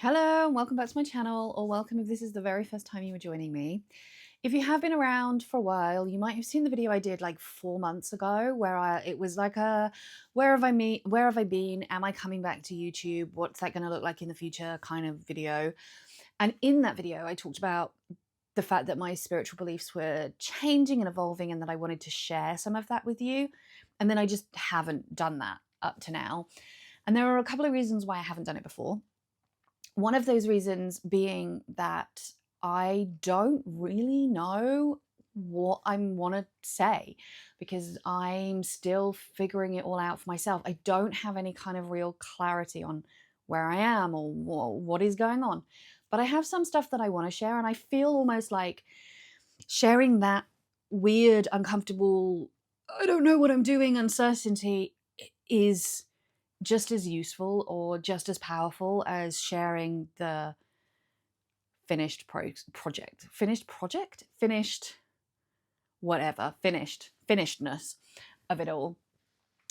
Hello and welcome back to my channel, or welcome if this is the very first time you are joining me. If you have been around for a while, you might have seen the video I did like 4 months ago where it was like a where have I been, am I coming back to YouTube, what's that going to look like in the future kind of video. And in that video I talked about the fact that my spiritual beliefs were changing and evolving and that I wanted to share some of that with you. And then I just haven't done that up to now. And there are a couple of reasons why I haven't done it before. One of those reasons being that I don't really know what I want to say because I'm still figuring it all out for myself. I don't have any kind of real clarity on where I am or what is going on. But I have some stuff that I want to share, and I feel almost like sharing that weird, uncomfortable, I don't know what I'm doing uncertainty is just as useful or just as powerful as sharing the finished finishedness of it all.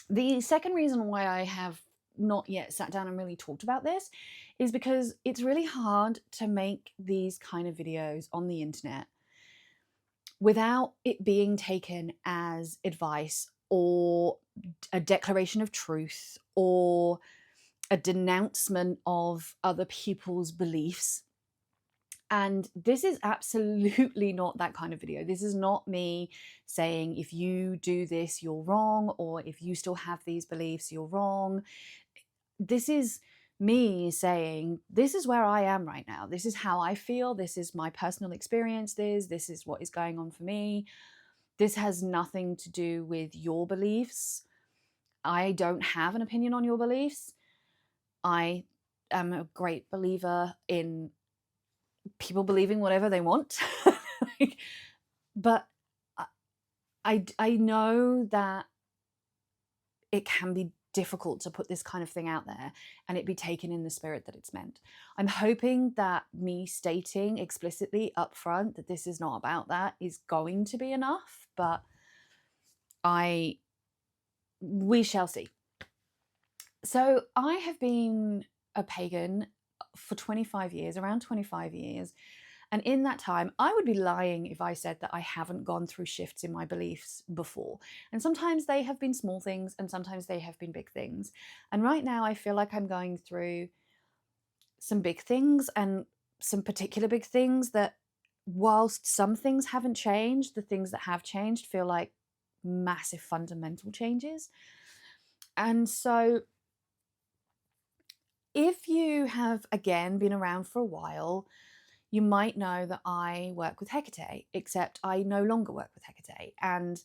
The second reason why I have not yet sat down and really talked about this is because it's really hard to make these kind of videos on the internet without it being taken as advice or a declaration of truth or a denouncement of other people's beliefs. And this is absolutely not that kind of video. This is not me saying, if you do this, you're wrong, or if you still have these beliefs, you're wrong. This is me saying, this is where I am right now. This is how I feel. This is my personal experience. This is what is going on for me. This has nothing to do with your beliefs. I don't have an opinion on your beliefs. I am a great believer in people believing whatever they want. But I know that it can be difficult to put this kind of thing out there and it be taken in the spirit that it's meant. I'm hoping that me stating explicitly up front that this is not about that is going to be enough, but we shall see. So I have been a pagan for 25 years, around 25 years. And in that time, I would be lying if I said that I haven't gone through shifts in my beliefs before. And sometimes they have been small things and sometimes they have been big things. And right now I feel like I'm going through some big things and some particular big things that, whilst some things haven't changed, the things that have changed feel like massive fundamental changes. And so if you have, again, been around for a while, you might know that I work with Hecate, except I no longer work with Hecate. And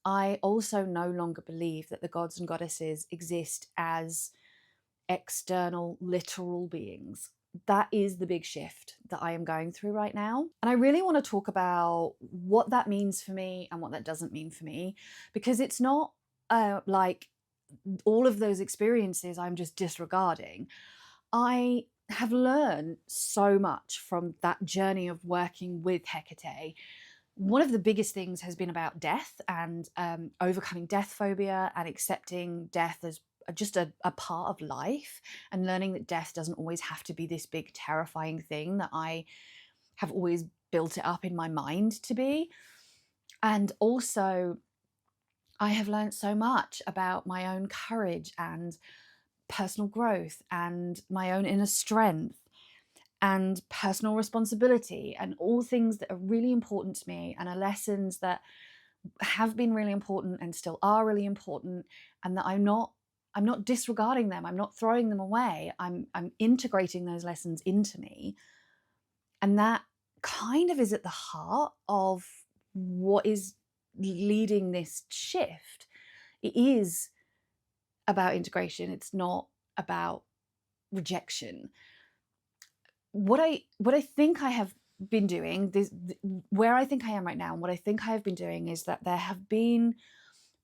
I also no longer believe that the gods and goddesses exist as external, literal beings. That is the big shift that I am going through right now. And I really want to talk about what that means for me and what that doesn't mean for me, because it's not like all of those experiences I'm just disregarding. I have learned so much from that journey of working with Hecate. One of the biggest things has been about death and overcoming death phobia and accepting death as just a part of life, and learning that death doesn't always have to be this big terrifying thing that I have always built it up in my mind to be. And also I have learned so much about my own courage and personal growth and my own inner strength and personal responsibility, and all things that are really important to me and are lessons that have been really important and still are really important, and that I'm not disregarding them. I'm not throwing them away. I'm integrating those lessons into me. And that kind of is at the heart of what is leading this shift. It is about integration. It's not about rejection. What I think I have been doing, where I think I am right now, and what I think I have been doing is that there have been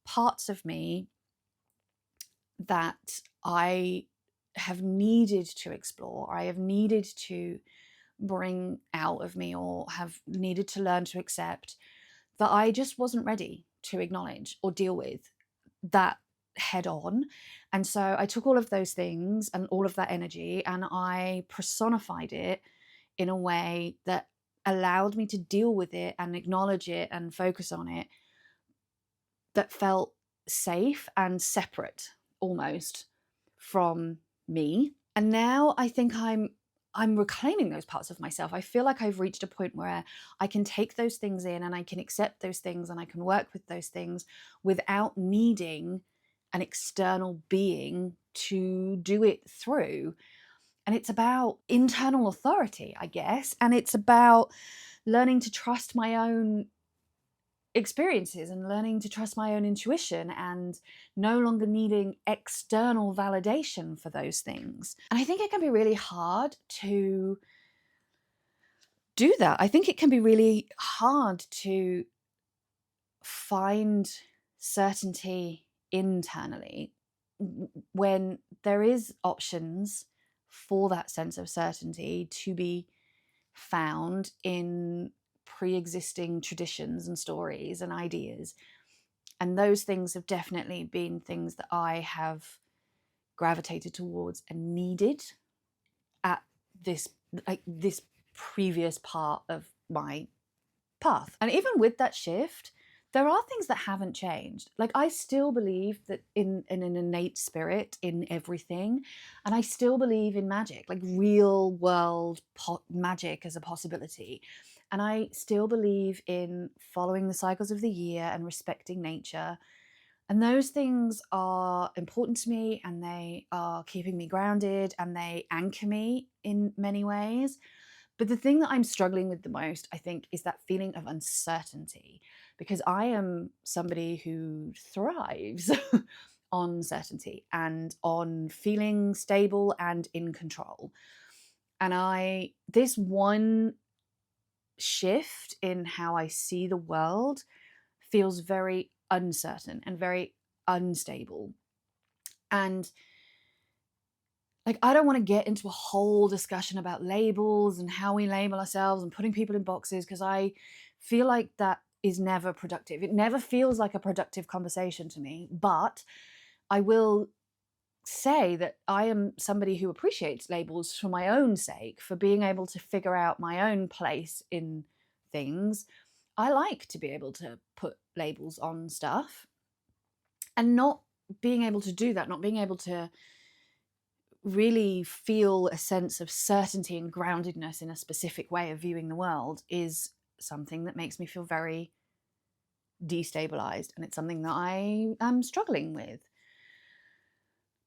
parts of me that I have needed to explore, or I have needed to bring out of me, or have needed to learn to accept, that I just wasn't ready to acknowledge or deal with, that head on. And so I took all of those things and all of that energy and I personified it in a way that allowed me to deal with it and acknowledge it and focus on it, that felt safe and separate almost from me. And now I think I'm reclaiming those parts of myself. I feel like I've reached a point where I can take those things in and I can accept those things and I can work with those things without needing an external being to do it through. And it's about internal authority, I guess. And it's about learning to trust my own experiences and learning to trust my own intuition and no longer needing external validation for those things. And I think it can be really hard to do that. I think it can be really hard to find certainty internally when there is options for that sense of certainty to be found in pre-existing traditions and stories and ideas. And those things have definitely been things that I have gravitated towards and needed at this previous part of my path. And even with that shift, there are things that haven't changed. Like, I still believe that in an innate spirit in everything. And I still believe in magic, like real world magic as a possibility. And I still believe in following the cycles of the year and respecting nature. And those things are important to me and they are keeping me grounded and they anchor me in many ways. But the thing that I'm struggling with the most, I think, is that feeling of uncertainty, because I am somebody who thrives on certainty and on feeling stable and in control. And this one shift in how I see the world feels very uncertain and very unstable. And like, I don't want to get into a whole discussion about labels and how we label ourselves and putting people in boxes, because I feel like that is never productive. It never feels like a productive conversation to me. But I will say that I am somebody who appreciates labels for my own sake, for being able to figure out my own place in things. I like to be able to put labels on stuff, and not being able to do that, not being able to really feel a sense of certainty and groundedness in a specific way of viewing the world is something that makes me feel very destabilized, and it's something that I am struggling with.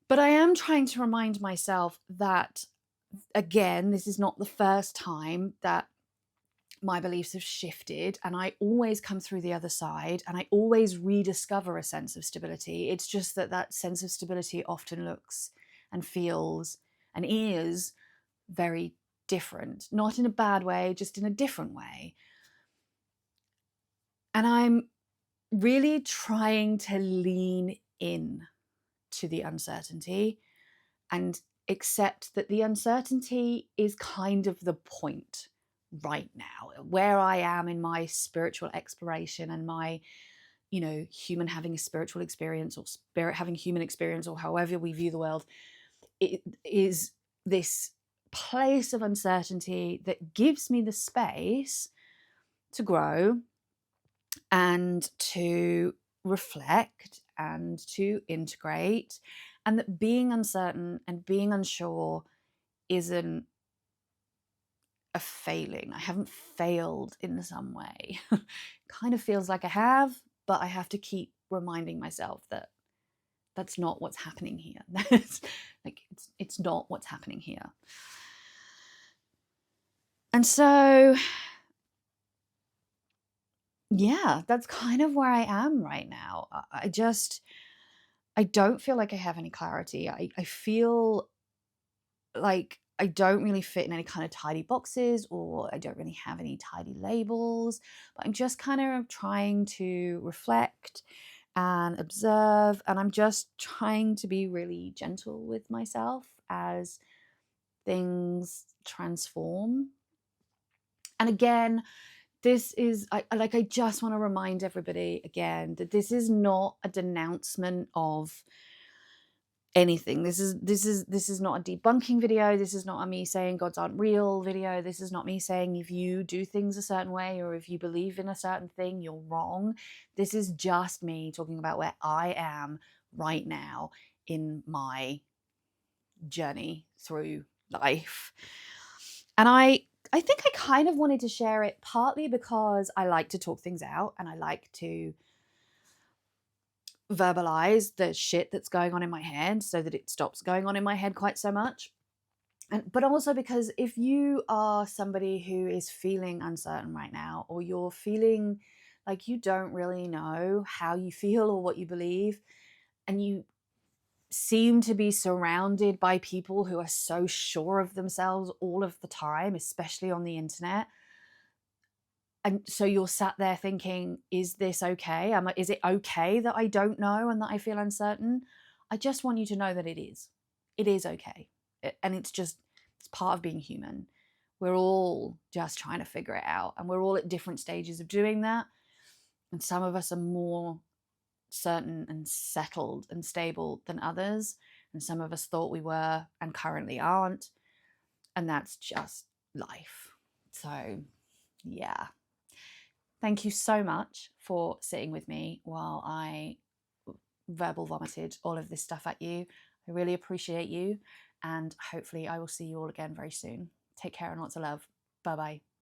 But I am trying to remind myself that, again, this is not the first time that my beliefs have shifted, and I always come through the other side and I always rediscover a sense of stability. It's just that that sense of stability often looks and feels and is very different, not in a bad way, just in a different way. And I'm really trying to lean in to the uncertainty and accept that the uncertainty is kind of the point right now, where I am in my spiritual exploration and my, human having a spiritual experience, or spirit having human experience, or however we view the world. It is this place of uncertainty that gives me the space to grow and to reflect and to integrate, and that being uncertain and being unsure isn't a failing. I haven't failed in some way. Kind of feels like I have, but I have to keep reminding myself that that's not what's happening here. That's like, it's not what's happening here. And so, yeah, that's kind of where I am right now. I don't feel like I have any clarity. I feel like I don't really fit in any kind of tidy boxes, or I don't really have any tidy labels, but I'm just kind of trying to reflect and observe, and I'm just trying to be really gentle with myself as things transform. And again, this is, I just want to remind everybody again that this is not a denouncement of anything. This is not a debunking video. This is not a me saying gods aren't real video. This is not me saying if you do things a certain way or if you believe in a certain thing, you're wrong. This is just me talking about where I am right now in my journey through life. And I think I kind of wanted to share it partly because I like to talk things out and I like to verbalize the shit that's going on in my head so that it stops going on in my head quite so much. But also because if you are somebody who is feeling uncertain right now, or you're feeling like you don't really know how you feel or what you believe, and you seem to be surrounded by people who are so sure of themselves all of the time, especially on the internet, and so you're sat there thinking, is this okay? Is it okay that I don't know and that I feel uncertain? I just want you to know that it is. It is okay. And it's part of being human. We're all just trying to figure it out. And we're all at different stages of doing that. And some of us are more certain and settled and stable than others. And some of us thought we were and currently aren't. And that's just life. So, yeah. Thank you so much for sitting with me while I verbal vomited all of this stuff at you. I really appreciate you, and hopefully I will see you all again very soon. Take care and lots of love. Bye-bye.